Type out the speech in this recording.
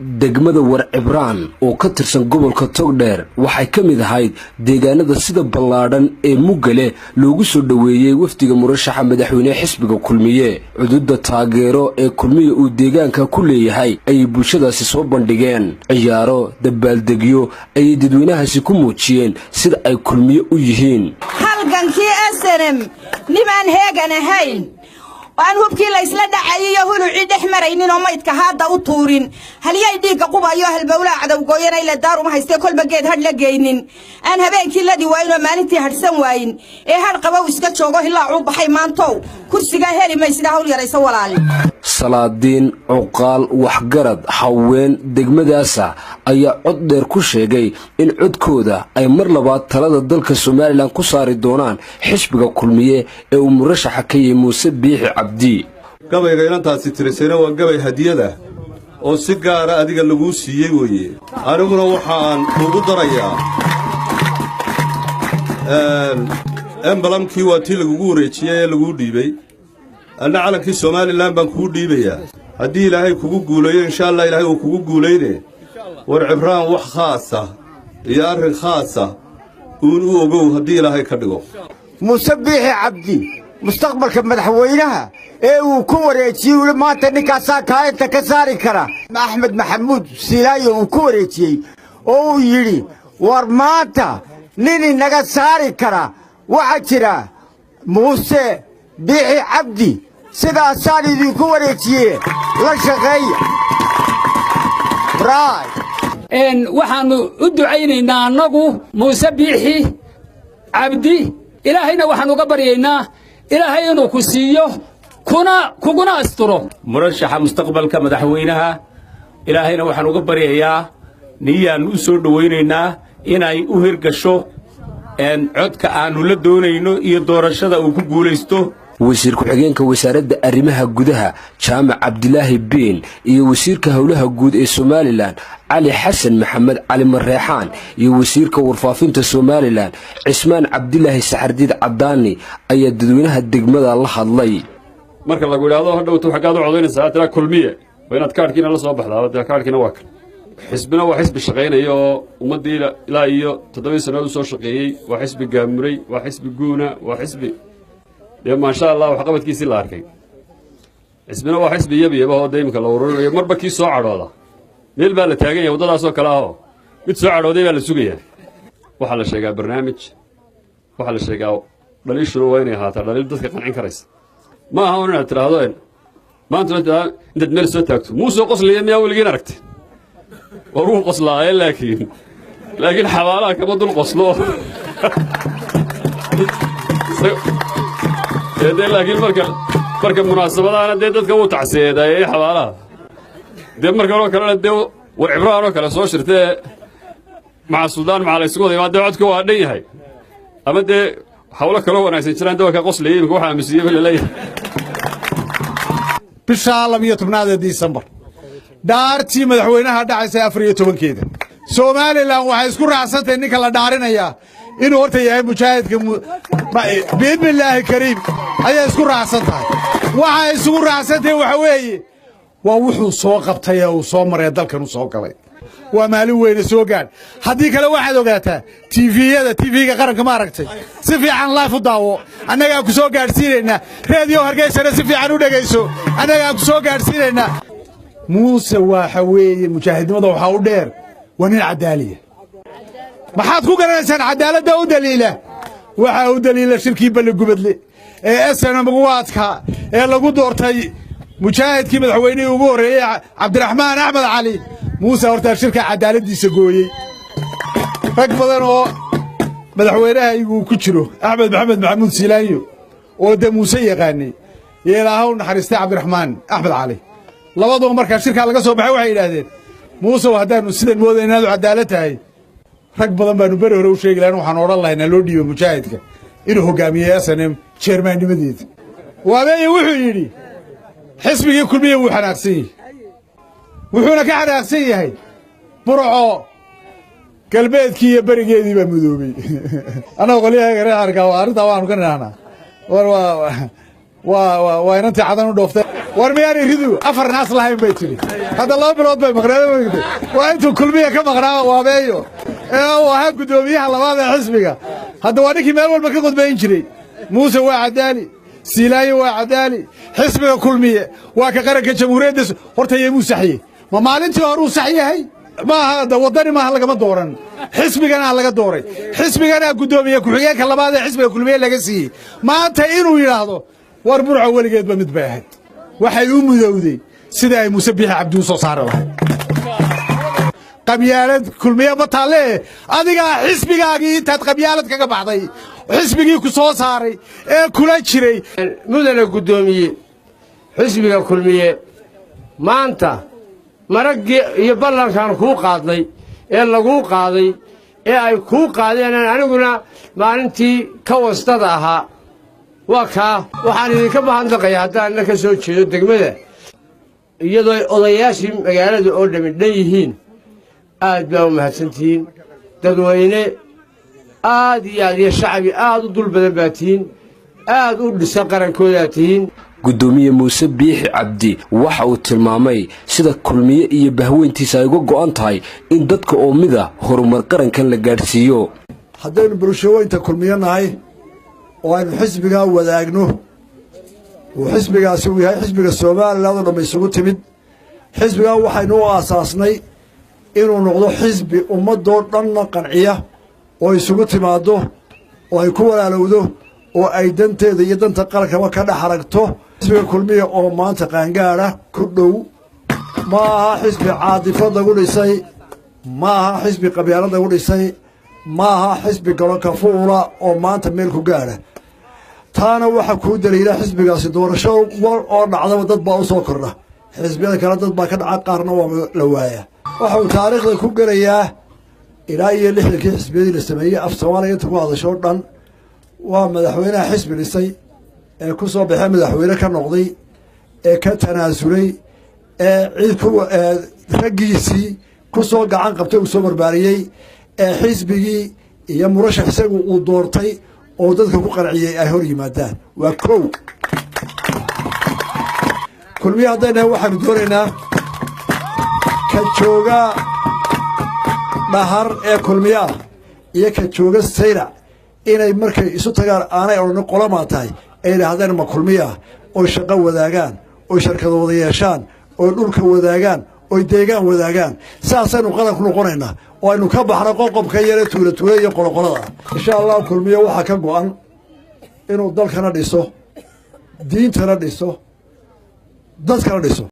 degmada Warcibraan oo ka tirsan gobolka Togdheer waxay ka mid ahayd deegaanada sida ballaadhan ee Mugale loogu soo dhaweeyay wafdiga murashaxa madaxweyne xisbiga Kulmiye cududda taageero ee Kulmiye uu deegaanka ku leeyahay ay bulshadaasi soo bandhigeen ciyaaro dabaaldegyo ay dadweynahaasi ku muujiyeen sida ay Kulmiye u yihiin halgankii SNM niman heegan ahayn aan hubkii la isla dhacayo huluci dhexmaraynin oo maydka haada u tuurin haliyay dhiiga qubayo halbowlaa cadawgooyana ila daar uma haystay kolba geed had la geynin aan habeenkii la diwaayno maalintii hadsan waayin ee had qabow iska joogo ilaa uu baxay maantow kursiga heli ma isla hawl yarayso walaal salaadiin uqaal waxgarad haween degmadaasa ayaa cod dheer ku sheegay in codkooda ay mar labaad talada dalka Soomaaliland ku saari doonaan xisbiga Kulmiye ee uu murashaxa ka yahay Muuse Biixi Cabdi gabayga inantaasi tirisayna waa gabay hadiyada oo si gaar ah adiga lagu siiyay weeye aniguna waxaan ugu darayaa embalamkii waa tii lagu wareejiyay ee lagu dhiibay أنا على كي سومالي لان بنكون ديبيا هدي لهي كوكو قولي إن شاء الله إلهي وكوكو قوليني ورعبران وح خاصة يارن خاصة ونوغو هدي لهي كدقو موسى بيحي عبدي مستقبل كمدحوينها ايه وكوريتي ولما تنكا ساكا انت كساري كرا احمد محمود سيلاي وكوريتي او يري ورماتا نيني نغا ساري كرا وحجرا موسى بيحي عبدي سيدا سالي دي كوريتي لا شقي براي ان waxaanu u ducaynaynaa anagu Muuse Biixi Cabdi ilaahayna waxaanu uga baryaynaa ilaahay inuu ku siiyo kuguna asturo murashaxa mustaqbalka madaxweynaha ilaahayna waxaanu uga baryayaa niyaan u soo dhaweynaynaa inay u hirgasho codka aanu la doonayno iyo doorashada uu ku guuleysto wasiir ku-xigeenka wasaaradda arrimaha gudaha Jaamac Cabdilaahi Been iyo wasiirka howlaha guud ee Soomaaliland Ali Xasan Maxamed Ali Mareexaan iyo wasiirka warfaafinta Soomaaliland Cismaan Cabdilaahi Saxardiid Cadaani ayaa dadweynaha degmada la hadlay marka lagu yiraahdo hadhowtu xaqaad u codeynaysaa tira Kulmiye waa inaad kaarkiina la soo baxdaa kaarkiina waa kan xisbina waa xisbi shaqeynaya oo ummadii ilaa iyo 7 sano soo shaqeeyay waa xisbi gaamuray waa xisbi guuna waa xisbi ما شاء الله وحقبت كيس الأركي اسمنا واحد حسب يبي هو دايما كلاورون مربى كيس سعر هذا ميل بالتاجين وضل أسوأ كلاه بتسعر ودايما للسوقية وحلا شيء برنامج وحلا شيء بليش شنو وين هذا بليش دتك قنعين كريس ما هون ترى هذول ما أنت تدمر سوتك مو سوق قص لي أول جينا ركت وروح قص لا لكن حوالك بدل قصلو لكن مركب مناسبة أنا ديتك هو تعسيد أي حوالها دي مركب كلا ديو والعبران كلا سوشرته مع السودان مع السعود ما دعوتك وهدي هاي أما دي حوالك كلا وانا سيشران دوك قصلي بكوحة مسيح ولا ليه بالشهر 108 ديسمبر دارتي مدحوينها دعسة أفريقيا كده Soomaaliland waxay isku raacsantay in kala dhaarinaya inuu horta yahay mujaahidka biidmillaahi kariim ayay isku raacsantahay waxa isku raacsantay waxa weeye waa wuxuu soo qabtay oo soo maray dalkan u soo galay waa maalin weyn soo gaar hadii kale waxaad ogaataa TV-ga qaranka ma aragtay si fiican live u daawo anaga ku soo gaarsiinayna radio Hargeysa si fiican u dhageyso anaga ku soo gaarsiinayna Muuse waxa weeye mujaahidnimada waxa u dheer ونين عدالية ما حد كوكا إنسان عدالة ده ودليله وحا ودليله شركي بالقبضلي أسنا مقواتك لقو دورتي مشاهد كي مدحويني وقوري عبد الرحمن أحمد علي موسى ورتا شركة عدالة دي سقوي فاكبضان هو مدحوينها يقو كتشرو أحمد محمود سيلانيو وده موسى يغاني يلاهون حريستي عبد الرحمن أحمد علي لوضو مركز شركة لقى صوبحي وحي إلهدين موسى وهدان سيدن مودا inadu cadaaladahay rag badan baanu bari hore u sheegay waxaan oran lahaynaa loo dhiibo mujaahidka inuu hogaamiyo SNM chairman-nimadeeda waabay wuxuu yiri xisbiga Kulmiye wuu xanaaqsan yahay wuxuuna ka xanaaqsan yahay burco galbeedkii iyo barigeedii baa mudoobay ana qoliyaha reerka waa arinta waan ka naana war waa inantii cadan u dhooftay war miyaanay ridu afar naas lahayn bay tiri hadda 2 bilood bay maqnaadeen waa intuu kulmiye ka maqnaa waabeeyo uu ahaa gudoomiyaha labaad ee xisbiga hadda waa ninkii meel walba ka qodbayn jiray muuse waa cadaali silaayo waa cadaali xisbiga kulmiye waa ka qaranka jamhuuriyadda horta yeemu saxiye ma maalintii hore uu saxiyahay ma hada wadani ma laga dooran xisbigana laga dooray xisbigana gudoomiye ku xigeenka labaad ee xisbiga kulmiye laga siiyay maanta inuu yiraahdo war burco waligeed ba mid bay ahayd waxay u mudowday sida ay Muuse Biixi Cabdi soo saaray qabyaalad kulmiye ma taale adiga xisbigaagii intaad qabyaalad kaga baxday xisbigii ku soo saaray ee kula jiray mudane gudoomiye xisbiga kulmiye maanta maragii iyo ballankan ku qaadnay ee lagu qaaday ee ay ku qaadeen aniguna maalintii ka wastada ahaa waxaan idinka mahadnaqayaa haddaan ka soo jeedo degmada iyadoo odayaashii magaalada oo dhan yihiin aad baa u mahadsantihiin dadweyne aad iyo shacbi aad u dul badan baa tihiin aad u dhisan qarankooda tihiin gudoomiye Muuse Biixi Cabdi waxa uu tilmaamay sida kulmiye iyo bahweyntiisa ay uga go'an tahay in dadka oo mida horumar qarankan la gaarsiiyo haddaynu bulshooyinka kulmiyanahay oo aynu xisbiga wadaagno oo xisbigaasi uu yahay xisbiga Soomaaliland oo dhamaysugu timid xisbiga waxaynu u aasaasnay inuu noqdo xisbi ummadoo dhan qanciya oo isugu timaado oo ay ku walaalowdo oo ay danteeda iyo danta qaranka ka dhaxaragto xisbiga kulmiye oo maanta qaangaara ku dhow ma aha xisbi caadifad lagu dhisay ma aha xisbi qabyaalad lagu dhisay ma aha xisbi garoonka fuula oo maanta meel ku gaara taana waxa ku daliila xisbigaasi doorasho oo dhacdaba dad baa u soo kordha xisbiyada kale dad baa ka dhaca qaarna waa la waaya waxa uu taariikhda ku galayaa ilaa iyo 60kii xisbiyadii la sameeyay af Soomaaliya inta ku hadasho dhan waa madaxweynaha xisbi dhisay ee ku soo baxay madaxweyne ka noqday ee ka tanaasulay ee cid ku ragiisii ku soo gacan qabtay uu soo barbaariyay ee xisbigii iyo murashax isagu uu doortay oo dadka ku qanciyay ay hor yimaadaan waa koow kulmiye haddayna waxaanu doonaynaa ka jooga dhahar ee kulmiye iyo ka jooga sayrac inay markay isu tagaan aanay odhan qolama tahay ay yiraahdeen ma kulmiye oo shaqo wadaagaan oo shirkado wada yeeshaan oo dhulka wadaagaan oo deegaan wadaagaan saasaynu qadan ku noqonaynaa oo aynu ka baxno qoqobka yare tuula iyo qoloqolada insha Allah kulmiye waxa ka go'an inuu dalkana dhiso diintana dhiso dadkana dhiso